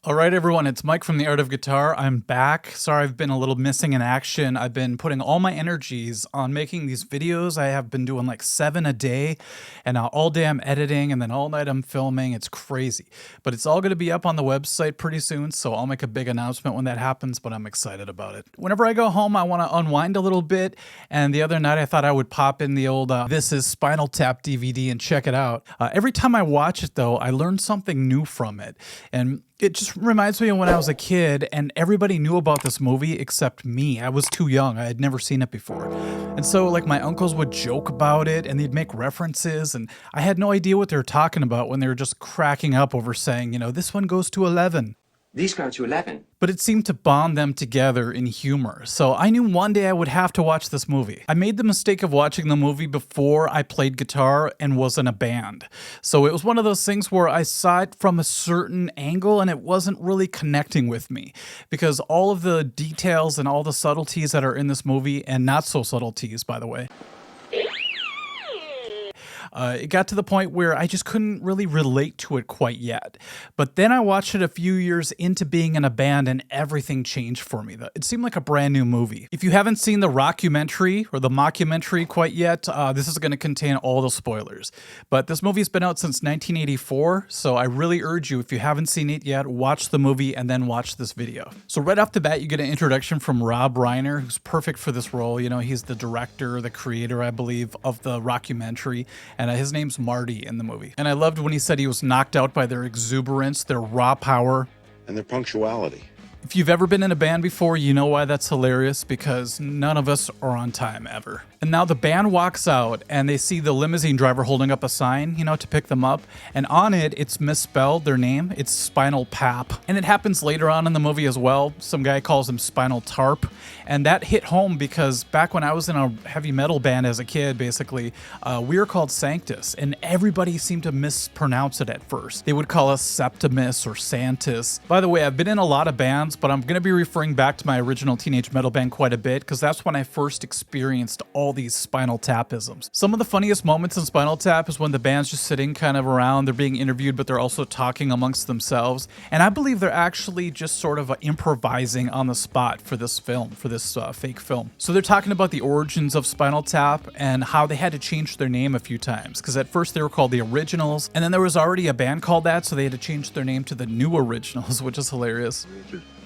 All right, everyone, it's Mike from The Art of Guitar. I'm back. Sorry I've been a little missing in action. I've been putting all my energies on making these videos. I have been doing like 7 a day, and now all day I'm editing, and then all night I'm filming. It's crazy. But it's all going to be up on the website pretty soon, so I'll make a big announcement when that happens, but I'm excited about it. Whenever I go home, I want to unwind a little bit, and the other night I thought I would pop in the old This is Spinal Tap DVD and check it out. Every time I watch it, though, I learn something new from it, and it just reminds me of when I was a kid and everybody knew about this movie except me. I was too young. I had never seen it before. And so like my uncles would joke about it and they'd make references and I had no idea what they were talking about when they were just cracking up over saying, this one goes to 11. These go to 11. But it seemed to bond them together in humor. So I knew one day I would have to watch this movie. I made the mistake of watching the movie before I played guitar and was in a band. So it was one of those things where I saw it from a certain angle and it wasn't really connecting with me. Because all of the details and all the subtleties that are in this movie, and not so subtleties, by the way, it got to the point where I just couldn't really relate to it quite yet. But then I watched it a few years into being in a band and everything changed for me. It seemed like a brand new movie. If you haven't seen the rockumentary or the mockumentary quite yet, this is going to contain all the spoilers. But this movie's been out since 1984, so I really urge you, if you haven't seen it yet, watch the movie and then watch this video. So right off the bat, you get an introduction from Rob Reiner, who's perfect for this role. He's the director, the creator, I believe, of the rockumentary. And his name's Marty in the movie. And I loved when he said he was knocked out by their exuberance, their raw power, and their punctuality. If you've ever been in a band before, you know why that's hilarious, because none of us are on time ever. And now the band walks out and they see the limousine driver holding up a sign, to pick them up. And on it, it's misspelled, their name. It's Spinal Pap. And it happens later on in the movie as well. Some guy calls him Spinal Tarp. And that hit home because back when I was in a heavy metal band as a kid, basically, we were called Sanctus. And everybody seemed to mispronounce it at first. They would call us Septimus or Santus. By the way, I've been in a lot of bands, but I'm going to be referring back to my original teenage metal band quite a bit because that's when I first experienced all these Spinal Tapisms. Some of the funniest moments in Spinal Tap is when the band's just sitting kind of around, they're being interviewed, but they're also talking amongst themselves. And I believe they're actually just sort of improvising on the spot for this film, for this fake film. So they're talking about the origins of Spinal Tap and how they had to change their name a few times because at first they were called the Originals and then there was already a band called that, so they had to change their name to the New Originals, which is hilarious.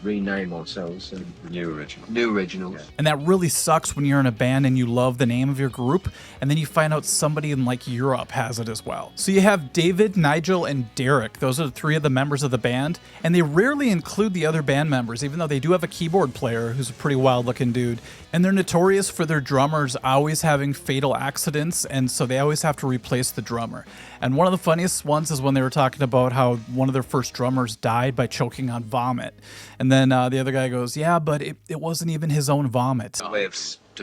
Rename ourselves and New Originals. Yeah. And that really sucks when you're in a band and you love the name of your group and then you find out somebody in like Europe has it as well. So you have David, Nigel, and Derek. Those are the 3 of the members of the band, and they rarely include the other band members, even though they do have a keyboard player who's a pretty wild looking dude. And they're notorious for their drummers always having fatal accidents, and so they always have to replace the drummer. And one of the funniest ones is when they were talking about how one of their first drummers died by choking on vomit. And then the other guy goes, yeah, but it wasn't even his own vomit.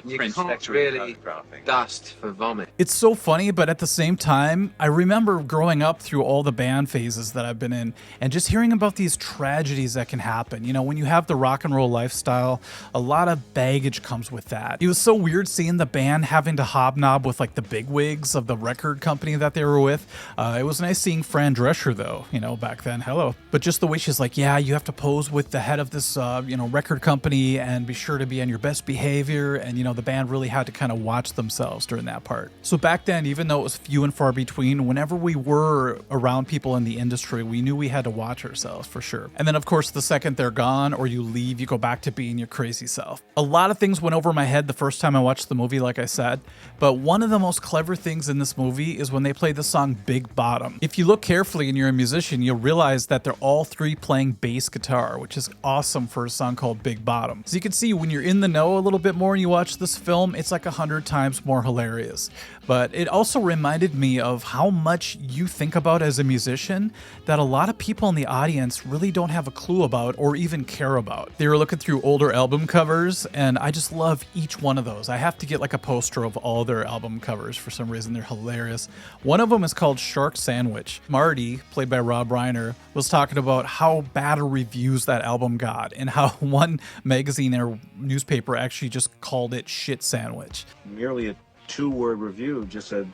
You can't really dust for vomit. It's so funny, but at the same time, I remember growing up through all the band phases that I've been in and just hearing about these tragedies that can happen. When you have the rock and roll lifestyle, a lot of baggage comes with that. It was so weird seeing the band having to hobnob with like the bigwigs of the record company that they were with. It was nice seeing Fran Drescher though, back then. Hello. But just the way she's like, yeah, you have to pose with the head of this, record company and be sure to be on your best behavior. And, the band really had to kind of watch themselves during that part. So back then, even though it was few and far between, whenever we were around people in the industry, we knew we had to watch ourselves for sure. And then of course, the second they're gone or you leave, you go back to being your crazy self. A lot of things went over my head the first time I watched the movie, like I said, but one of the most clever things in this movie is when they play the song Big Bottom. If you look carefully and you're a musician, you'll realize that they're all 3 playing bass guitar, which is awesome for a song called Big Bottom. So you can see when you're in the know a little bit more and you watch this film, it's like 100 times more hilarious. But it also reminded me of how much you think about as a musician that a lot of people in the audience really don't have a clue about or even care about. They were looking through older album covers and I just love each one of those. I have to get like a poster of all their album covers for some reason. They're hilarious. One of them is called Shark Sandwich. Marty, played by Rob Reiner, was talking about how bad reviews that album got and how one magazine or newspaper actually just called it Shit Sandwich. Merely a 2-word review just said,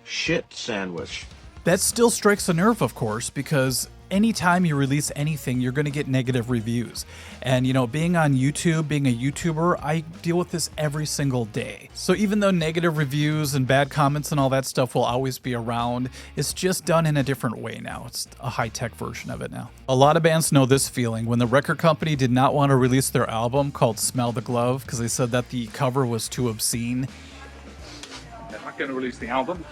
shit sandwich. That still strikes a nerve, of course, because anytime you release anything, you're going to get negative reviews. And, you know, being on YouTube, being a YouTuber, I deal with this every single day. So even though negative reviews and bad comments and all that stuff will always be around, it's just done in a different way now. It's a high-tech version of it now. A lot of bands know this feeling when the record company did not want to release their album called Smell the Glove because they said that the cover was too obscene. They're not going to release the album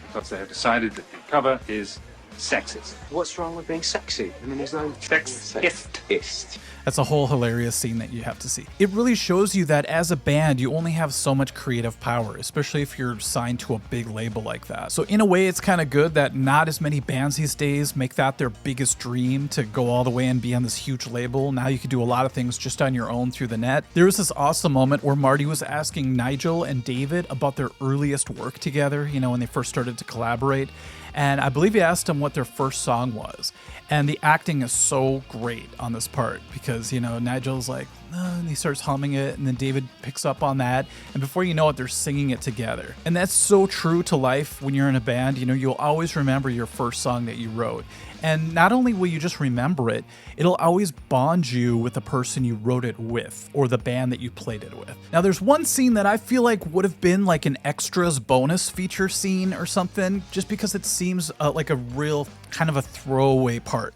because they have decided that the cover is sexist. What's wrong with being sexy? I mean, there's no Sexist. That's a whole hilarious scene that you have to see. It really shows you that as a band, you only have so much creative power, especially if you're signed to a big label like that. So in a way, it's kind of good that not as many bands these days make that their biggest dream to go all the way and be on this huge label. Now you can do a lot of things just on your own through the net. There was this awesome moment where Marty was asking Nigel and David about their earliest work together, you know, when they first started to collaborate. And I believe he asked them what their first song was. And the acting is so great on this part because, you know, Nigel's like, and he starts humming it, and then David picks up on that, and before you know it, they're singing it together. And that's so true to life when you're in a band. You know, you'll always remember your first song that you wrote. And not only will you just remember it, it'll always bond you with the person you wrote it with or the band that you played it with. Now, there's one scene that I feel like would have been like an extras bonus feature scene or something, just because it seems like a real kind of a throwaway part.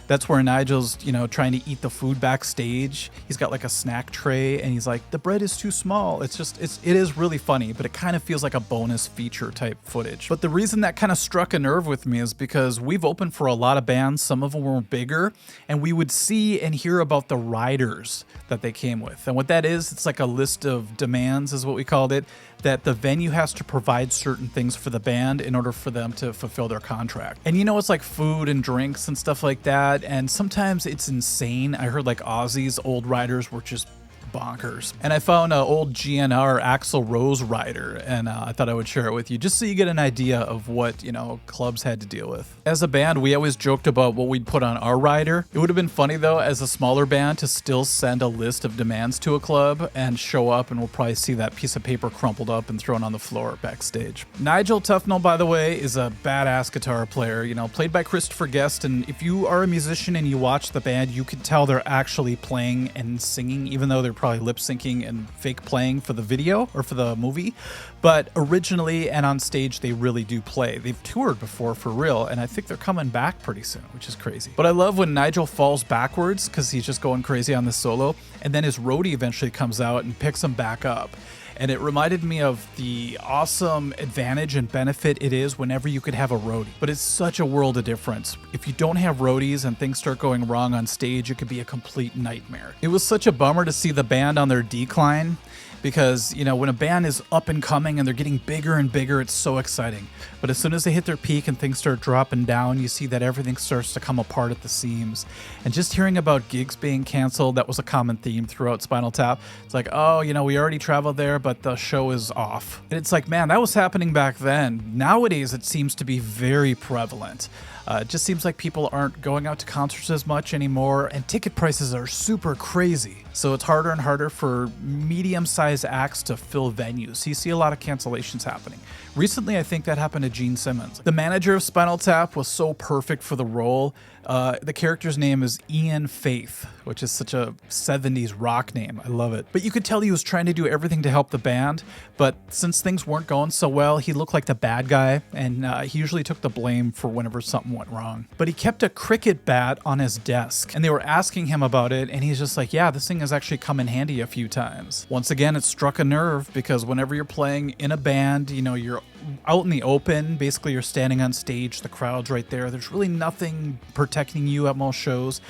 That's where Nigel's, you know, trying to eat the food backstage. He's got like a snack tray and he's like, the bread is too small. It is really funny, but it kind of feels like a bonus feature type footage. But the reason that kind of struck a nerve with me is because we've opened for a lot of bands. Some of them were bigger, and we would see and hear about the riders that they came with. And what that is, it's like a list of demands is what we called it, that the venue has to provide certain things for the band in order for them to fulfill their contract. And you know, it's like food and drinks and stuff like that. And sometimes it's insane. I heard like Ozzy's old riders were just bonkers. And I found an old GNR Axl Rose rider, and I thought I would share it with you just so you get an idea of what, you know, clubs had to deal with. As a band, we always joked about what we'd put on our rider. It would have been funny though, as a smaller band, to still send a list of demands to a club and show up, and we'll probably see that piece of paper crumpled up and thrown on the floor backstage. Nigel Tufnell, by the way, is a badass guitar player, you know, played by Christopher Guest, and if you are a musician and you watch the band, you can tell they're actually playing and singing, even though they're probably lip syncing and fake playing for the video or for the movie. But originally and on stage, they really do play. They've toured before for real, and I think they're coming back pretty soon, which is crazy. But I love when Nigel falls backwards because he's just going crazy on this solo, and then his roadie eventually comes out and picks him back up. And it reminded me of the awesome advantage and benefit it is whenever you could have a roadie. But it's such a world of difference. If you don't have roadies and things start going wrong on stage, it could be a complete nightmare. It was such a bummer to see the band on their decline, because, you know, when a band is up and coming and they're getting bigger and bigger, it's so exciting. But as soon as they hit their peak and things start dropping down, you see that everything starts to come apart at the seams. And just hearing about gigs being canceled, that was a common theme throughout Spinal Tap. It's like, oh, you know, we already traveled there, but the show is off. And it's like, man, that was happening back then. Nowadays, it seems to be very prevalent. It just seems like people aren't going out to concerts as much anymore, and ticket prices are super crazy. So it's harder and harder for medium-sized acts to fill venues. So you see a lot of cancellations happening. Recently, I think that happened to Gene Simmons. The manager of Spinal Tap was so perfect for the role. The character's name is Ian Faith, which is such a 70s rock name. I love it. But you could tell he was trying to do everything to help the band, but since things weren't going so well, he looked like the bad guy, and he usually took the blame for whenever something went wrong. But he kept a cricket bat on his desk, and they were asking him about it, and he's just like, yeah, this thing has actually come in handy a few times. Once again, it struck a nerve, because whenever you're playing in a band, you know, you're out in the open. Basically, you're standing on stage, the crowd's right there. There's really nothing protecting you at most shows,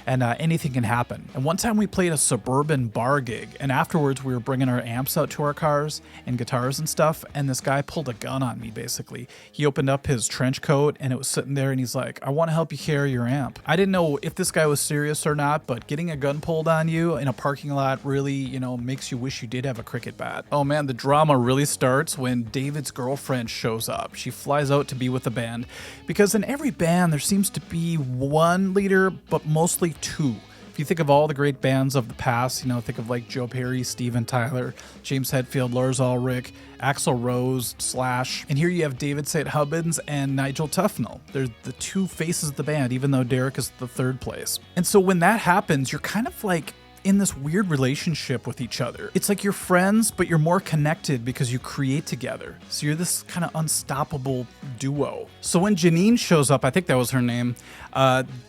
and anything can happen. And one time we played a suburban bar gig, and afterwards we were bringing our amps out to our cars and guitars and stuff, and this guy pulled a gun on me, basically. He opened up his trench coat, and it was sitting there, and he's like, I want to help you carry your amp. I didn't know if this guy was serious or not, but getting a gun pulled on you in a parking lot really, you know, makes you wish you did have a cricket bat. Oh man, the drama really starts when David's girlfriend shows up. She flies out to be with the band, because in every band there seems to be one leader, but mostly two. If you think of all the great bands of the past, think of like Joe Perry, Steven Tyler, James Hetfield, Lars Ulrich, Axl Rose, Slash, and here you have David St. Hubbins and Nigel Tufnell. They're the two faces of the band, even though Derek is the third place. And so when that happens, you're kind of like in this weird relationship with each other. It's like you're friends, but you're more connected because you create together. So you're this kind of unstoppable duo. So when Janine shows up, I think that was her name,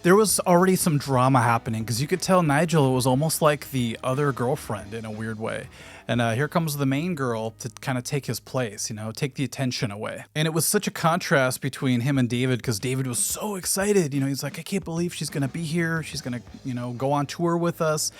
there was already some drama happening because you could tell Nigel was almost like the other girlfriend in a weird way. And here comes the main girl to kind of take his place, take the attention away. And it was such a contrast between him and David because David was so excited. He's like, I can't believe she's going to be here. She's going to, go on tour with us.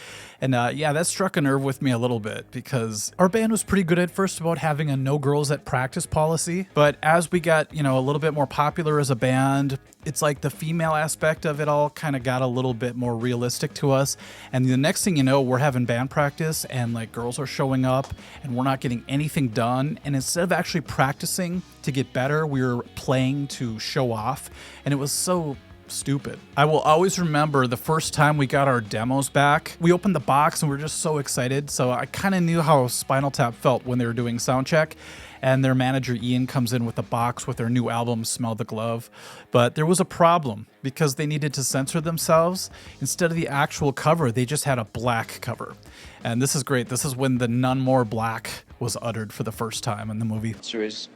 And yeah, that struck a nerve with me a little bit because our band was pretty good at first about having a no girls at practice policy. But as we got, a little bit more popular as a band, it's like the female aspect of it all kind of got a little bit more realistic to us. And the next thing you know, we're having band practice and like girls are showing up and we're not getting anything done. And instead of actually practicing to get better, we were playing to show off. And it was so stupid. I will always remember the first time we got our demos back. We opened the box and we were just so excited. So I kind of knew how Spinal Tap felt when they were doing sound check. And their manager Ian comes in with a box with their new album, Smell the Glove. But there was a problem because they needed to censor themselves. Instead of the actual cover, they just had a black cover. And this is great. This is when the "none more black" was uttered for the first time in the movie. The answer is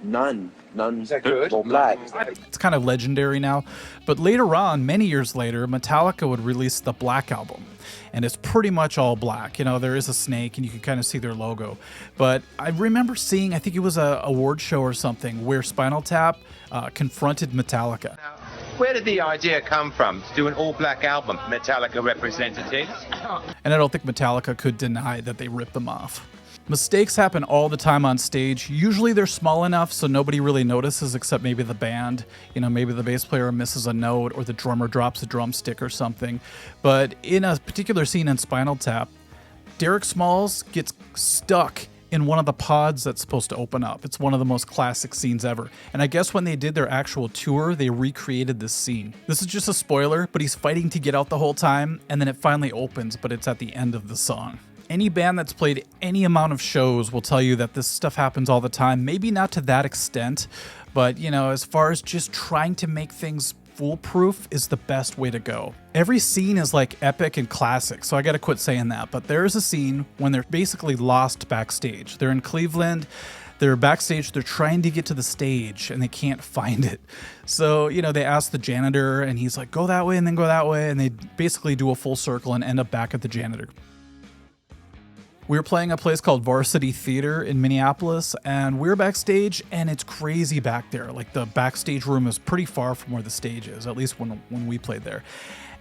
none. None Is that good? more black. It's kind of legendary now. But later on, many years later, Metallica would release the Black Album. And it's pretty much all black. There is a snake and you can kind of see their logo. But I remember seeing, I think it was a award show or something, where Spinal Tap confronted Metallica. Where did the idea come from to do an all-black album, Metallica representatives? And I don't think Metallica could deny that they ripped them off. Mistakes happen all the time on stage. Usually they're small enough so nobody really notices except maybe the band. Maybe the bass player misses a note or the drummer drops a drumstick or something. But in a particular scene in Spinal Tap, Derek Smalls gets stuck in one of the pods that's supposed to open up. It's one of the most classic scenes ever. And I guess when they did their actual tour, they recreated this scene. This is just a spoiler, but he's fighting to get out the whole time, and then it finally opens, but it's at the end of the song. Any band that's played any amount of shows will tell you that this stuff happens all the time. Maybe not to that extent, but as far as just trying to make things foolproof is the best way to go. Every scene is like epic and classic, so I gotta quit saying that, but there is a scene when they're basically lost backstage. They're in Cleveland, they're backstage, they're trying to get to the stage and they can't find it. So, they ask the janitor and he's like, go that way and then go that way, and they basically do a full circle and end up back at the janitor. We were playing a place called Varsity Theater in Minneapolis, and we were backstage, and it's crazy back there. Like, the backstage room is pretty far from where the stage is, at least when we played there.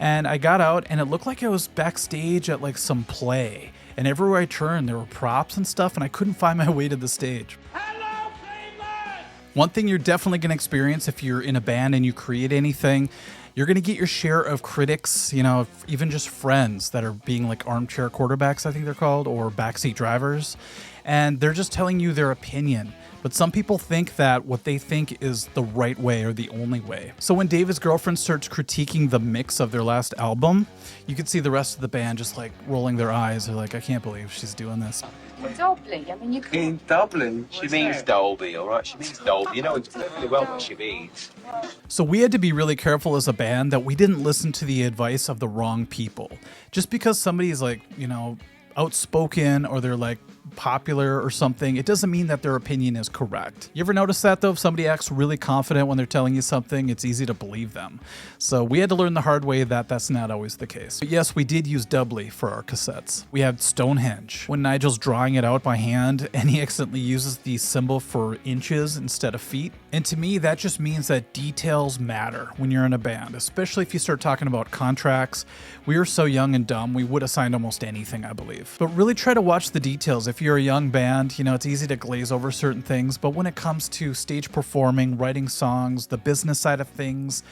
And I got out, and it looked like I was backstage at, like, some play. And everywhere I turned, there were props and stuff, and I couldn't find my way to the stage. Hello, Cleveland! One thing you're definitely going to experience if you're in a band and you create anything, you're going to get your share of critics, even just friends that are being like armchair quarterbacks, I think they're called, or backseat drivers. And they're just telling you their opinion. But some people think that what they think is the right way or the only way. So when David's girlfriend starts critiquing the mix of their last album, you can see the rest of the band just like rolling their eyes. They're like, I can't believe she's doing this. Dolby, I mean, you can. In Dublin, she means Dolby, all right? She means Dolby. It's perfectly well what she means. So we had to be really careful as a band that we didn't listen to the advice of the wrong people. Just because somebody's like, outspoken or they're like popular or something, it doesn't mean that their opinion is correct. You ever notice that though? If somebody acts really confident when they're telling you something, it's easy to believe them. So we had to learn the hard way that that's not always the case. But yes, we did use doubly for our cassettes. We had Stonehenge, when Nigel's drawing it out by hand and he accidentally uses the symbol for inches instead of feet. And to me, that just means that details matter when you're in a band, especially if you start talking about contracts. We were so young and dumb, we would have signed almost anything, I believe. But really try to watch the details. If if you're a young band, you know, it's easy to glaze over certain things, but when it comes to stage performing, writing songs, the business side of things,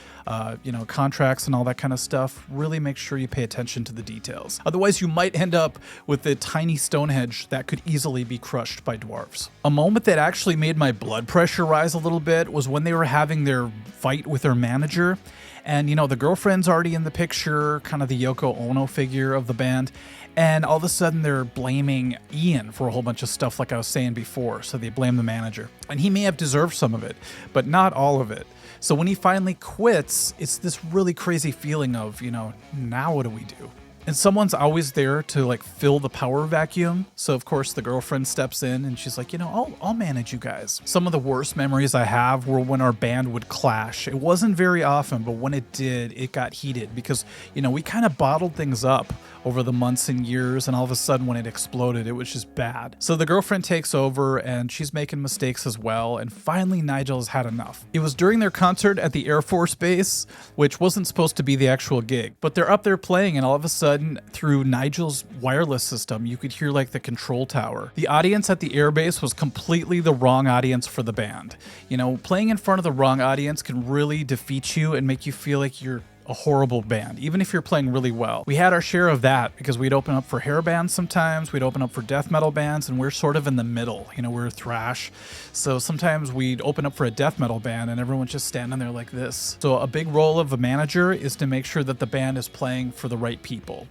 you know, contracts and all that kind of stuff, really make sure you pay attention to the details. Otherwise, you might end up with a tiny Stonehenge that could easily be crushed by dwarves. A moment that actually made my blood pressure rise a little bit was when they were having their fight with their manager. And, you know, the girlfriend's already in the picture, kind of the Yoko Ono figure of the band. And all of a sudden they're blaming Ian for a whole bunch of stuff like I was saying before. So they blame the manager. And he may have deserved some of it, but not all of it. So when he finally quits, it's this really crazy feeling of, you know, now what do we do? And someone's always there to like fill the power vacuum. So of course the girlfriend steps in and she's like, you know, I'll manage you guys. Some of the worst memories I have were when our band would clash. It wasn't very often, but when it did, it got heated because, you know, we kind of bottled things up over the months and years, and all of a sudden when it exploded, it was just bad. So the girlfriend takes over and she's making mistakes as well, and finally Nigel's had enough. It was during their concert at the Air Force Base, which wasn't supposed to be the actual gig, but they're up there playing, and all of a sudden through Nigel's wireless system, you could hear like the control tower. The audience at the airbase was completely the wrong audience for the band. You know, playing in front of the wrong audience can really defeat you and make you feel like you're a horrible band, even if you're playing really well. We had our share of that because we'd open up for hair bands sometimes, we'd open up for death metal bands, and we're sort of in the middle. You know, we're thrash. So sometimes we'd open up for a death metal band and everyone's just standing there like this. So a big role of a manager is to make sure that the band is playing for the right people.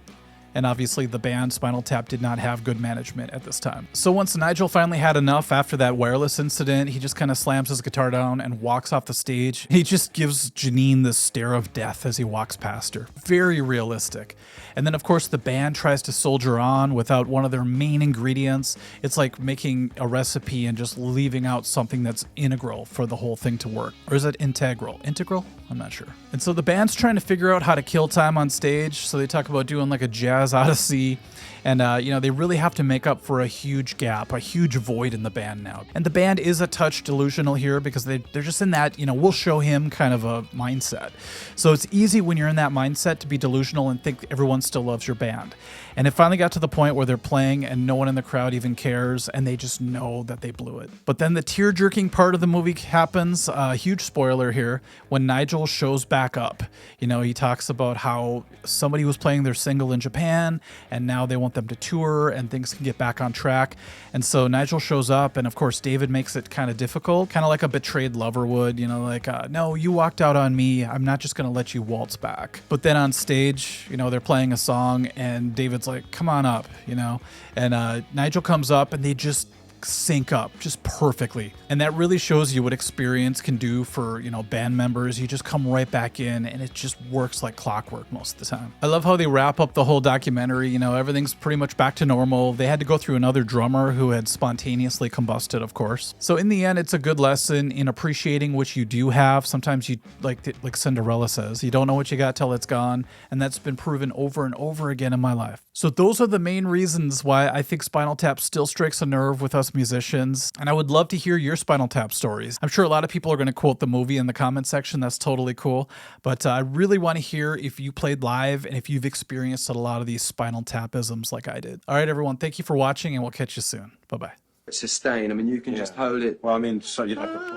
And obviously the band Spinal Tap did not have good management at this time. So once Nigel finally had enough after that wireless incident, he just kind of slams his guitar down and walks off the stage. He just gives Janine this stare of death as he walks past her. Very realistic. And then of course the band tries to soldier on without one of their main ingredients. It's like making a recipe and just leaving out something that's integral for the whole thing to work. Or is it integral? Integral? I'm not sure. And so the band's trying to figure out how to kill time on stage. So they talk about doing like a jazz odyssey. And, you know, they really have to make up for a huge gap, a huge void in the band now. And the band is a touch delusional here because they're just in that, you know, we'll show him kind of a mindset. So it's easy when you're in that mindset to be delusional and think everyone still loves your band. And it finally got to the point where they're playing and no one in the crowd even cares and they just know that they blew it. But then the tear-jerking part of the movie happens, huge spoiler here, when Nigel shows back up. You know, he talks about how somebody was playing their single in Japan and now they want them to tour and things can get back on track. And so Nigel shows up and of course David makes it kind of difficult, kind of like a betrayed lover would, you know, like, no, you walked out on me. I'm not just going to let you waltz back. But then on stage, you know, they're playing a song and David's like, come on up, you know, and Nigel comes up and they just sync up just perfectly. And that really shows you what experience can do for, you know, band members. You just come right back in and it just works like clockwork most of the time. I love how they wrap up the whole documentary. You know, everything's pretty much back to normal. They had to go through another drummer who had spontaneously combusted, of course. So in the end, it's a good lesson in appreciating what you do have. Sometimes you, like Cinderella says, you don't know what you got till it's gone. And that's been proven over and over again in my life. So those are the main reasons why I think Spinal Tap still strikes a nerve with us musicians. And I would love to hear your Spinal Tap stories. I'm sure a lot of people are going to quote the movie in the comment section. That's totally cool. But I really want to hear if you played live and if you've experienced a lot of these Spinal Tapisms like I did. All right, everyone. Thank you for watching and we'll catch you soon. Bye-bye. Sustain. I mean, you can just hold it. Well, I mean, so you'd have to